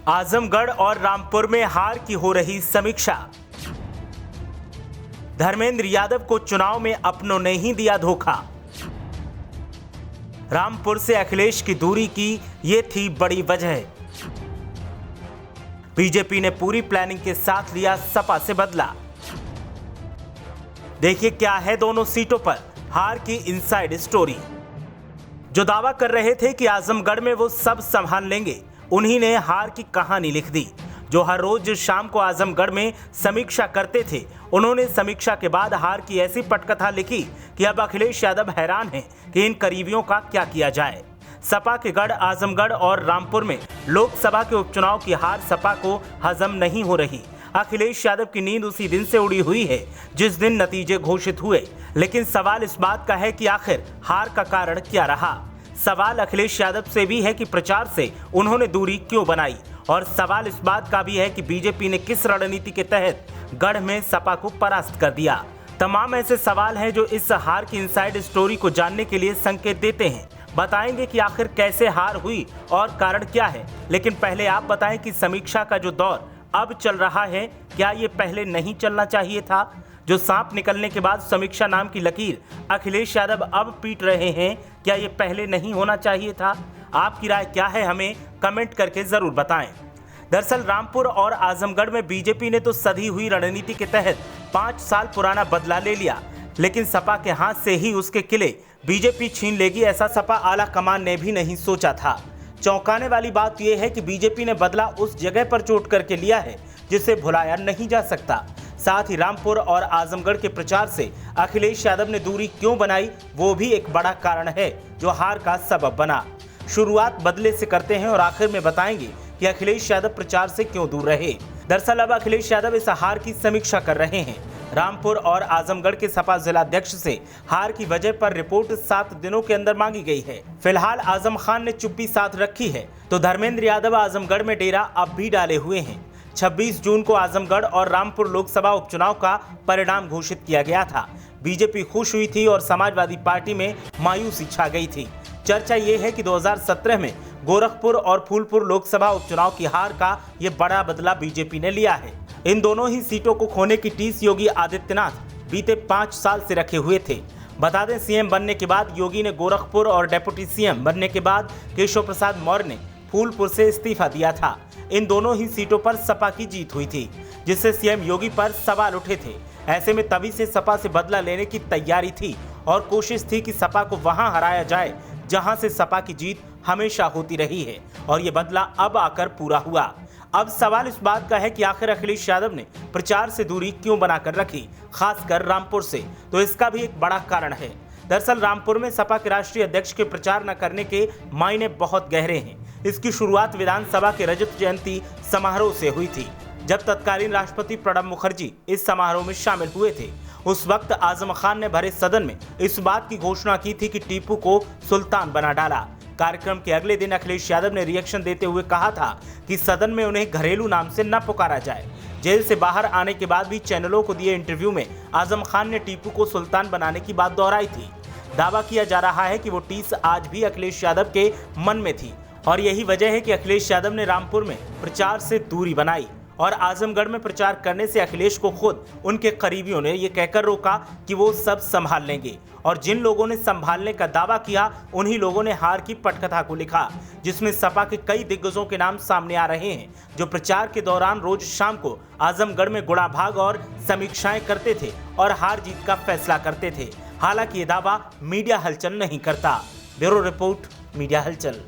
आजमगढ़ और रामपुर में हार की हो रही समीक्षा। धर्मेंद्र यादव को चुनाव में अपनों ने ही दिया धोखा। रामपुर से अखिलेश की दूरी की ये थी बड़ी वजह। बीजेपी ने पूरी प्लानिंग के साथ लिया सपा से बदला। देखिए क्या है दोनों सीटों पर हार की इनसाइड स्टोरी। जो दावा कर रहे थे कि आजमगढ़ में वो सब संभाल लेंगे, उन्हीं ने हार की कहानी लिख दी। जो हर रोज शाम को आजमगढ़ में समीक्षा करते थे, उन्होंने समीक्षा के बाद हार की ऐसी पटकथा लिखी कि अब अखिलेश यादव हैरान हैं कि इन करीबियों का क्या किया जाए। सपा के गढ़ आजमगढ़ और रामपुर में लोकसभा के उपचुनाव की हार सपा को हजम नहीं हो रही। अखिलेश यादव की नींद उसी दिन से उड़ी हुई है जिस दिन नतीजे घोषित हुए। लेकिन सवाल इस बात का है कि आखिर हार का कारण क्या रहा। सवाल अखिलेश यादव से भी है कि प्रचार से उन्होंने दूरी क्यों बनाई, और सवाल इस बात का भी है कि बीजेपी ने किस रणनीति के तहत गढ़ में सपा को परास्त कर दिया। तमाम ऐसे सवाल हैं जो इस हार की इनसाइड स्टोरी को जानने के लिए संकेत देते हैं। बताएंगे कि आखिर कैसे हार हुई और कारण क्या है। लेकिन पहले आप बताएं कि समीक्षा का जो दौर अब चल रहा है, क्या ये पहले नहीं चलना चाहिए था? जो सांप निकलने के बाद समीक्षा नाम की लकीर अखिलेश यादव अब पीट रहे हैं, क्या ये पहले नहीं होना चाहिए था? आपकी राय क्या है, हमें कमेंट करके जरूर बताएं। दरअसल रामपुर और आजमगढ़ में बीजेपी ने तो सधी हुई रणनीति के तहत 5 साल पुराना बदला ले लिया, लेकिन सपा के हाथ से ही उसके किले बीजेपी छीन लेगी, ऐसा सपा आला कमान ने भी नहीं सोचा था। चौंकाने वाली बात यह है कि बीजेपी ने बदला उस जगह पर चोट करके लिया है जिसे भुलाया नहीं जा सकता। साथ ही रामपुर और आजमगढ़ के प्रचार से अखिलेश यादव ने दूरी क्यों बनाई, वो भी एक बड़ा कारण है जो हार का सबब बना। शुरुआत बदले से करते हैं और आखिर में बताएंगे कि अखिलेश यादव प्रचार से क्यों दूर रहे। दरअसल अब अखिलेश यादव इस हार की समीक्षा कर रहे हैं। रामपुर और आजमगढ़ के सपा जिलाध्यक्ष से हार की वजह पर रिपोर्ट 7 दिनों के अंदर मांगी गई है। फिलहाल आजम खान ने चुप्पी साध रखी है, तो धर्मेंद्र यादव आजमगढ़ में डेरा अब भी डाले हुए हैं। 26 जून को आजमगढ़ और रामपुर लोकसभा उपचुनाव का परिणाम घोषित किया गया था। बीजेपी खुश हुई थी और समाजवादी पार्टी में मायूसी छा गई थी। चर्चा ये है कि 2017 में गोरखपुर और फूलपुर लोकसभा उपचुनाव की हार का ये बड़ा बदला बीजेपी ने लिया है। इन दोनों ही सीटों को खोने की टीस योगी आदित्यनाथ बीते 5 साल से रखे हुए थे। बता दें, सीएम बनने के बाद योगी ने गोरखपुर और डेप्यूटी सीएम बनने के बाद केशव प्रसाद मौर्य ने फूलपुर से इस्तीफा दिया था। इन दोनों ही सीटों पर सपा की जीत हुई थी, जिससे सीएम योगी पर सवाल उठे थे। ऐसे में तभी से सपा से बदला लेने की तैयारी थी और कोशिश थी कि सपा को वहां हराया जाए जहां से सपा की जीत हमेशा होती रही है, और ये बदला अब आकर पूरा हुआ। अब सवाल इस बात का है कि आखिर अखिलेश यादव ने प्रचार से दूरी क्यों बनाकर रखी, खासकर रामपुर से। तो इसका भी एक बड़ा कारण है। दरअसल रामपुर में सपा के राष्ट्रीय अध्यक्ष के प्रचार न करने के मायने बहुत गहरे हैं। इसकी शुरुआत विधानसभा के रजत जयंती समारोह से हुई थी, जब तत्कालीन राष्ट्रपति प्रणब मुखर्जी इस समारोह में शामिल हुए थे। उस वक्त आजम खान ने भरे सदन में इस बात की घोषणा की थी कि टीपू को सुल्तान बना डाला। कार्यक्रम के अगले दिन अखिलेश यादव ने रिएक्शन देते हुए कहा था कि सदन में उन्हें घरेलू नाम से न पुकारा जाए। जेल से बाहर आने के बाद भी चैनलों को दिए इंटरव्यू में आजम खान ने टीपू को सुल्तान बनाने की बात दोहराई थी। दावा किया जा रहा है कि वो टीस आज भी अखिलेश यादव के मन में थी, और यही वजह है कि अखिलेश यादव ने रामपुर में प्रचार से दूरी बनाई और आजमगढ़ में प्रचार करने से अखिलेश को खुद उनके करीबियों ने ये कहकर रोका कि वो सब संभाल लेंगे। और जिन लोगों ने संभालने का दावा किया, उन्हीं लोगों ने हार की पटकथा को लिखा, जिसमें सपा के कई दिग्गजों के नाम सामने आ रहे हैं, जो प्रचार के दौरान रोज शाम को आजमगढ़ में गुड़ा भाग और समीक्षाएं करते थे और हार जीत का फैसला करते थे। हालांकि ये दावा मीडिया हलचल नहीं करता। ब्यूरो रिपोर्ट, मीडिया हलचल।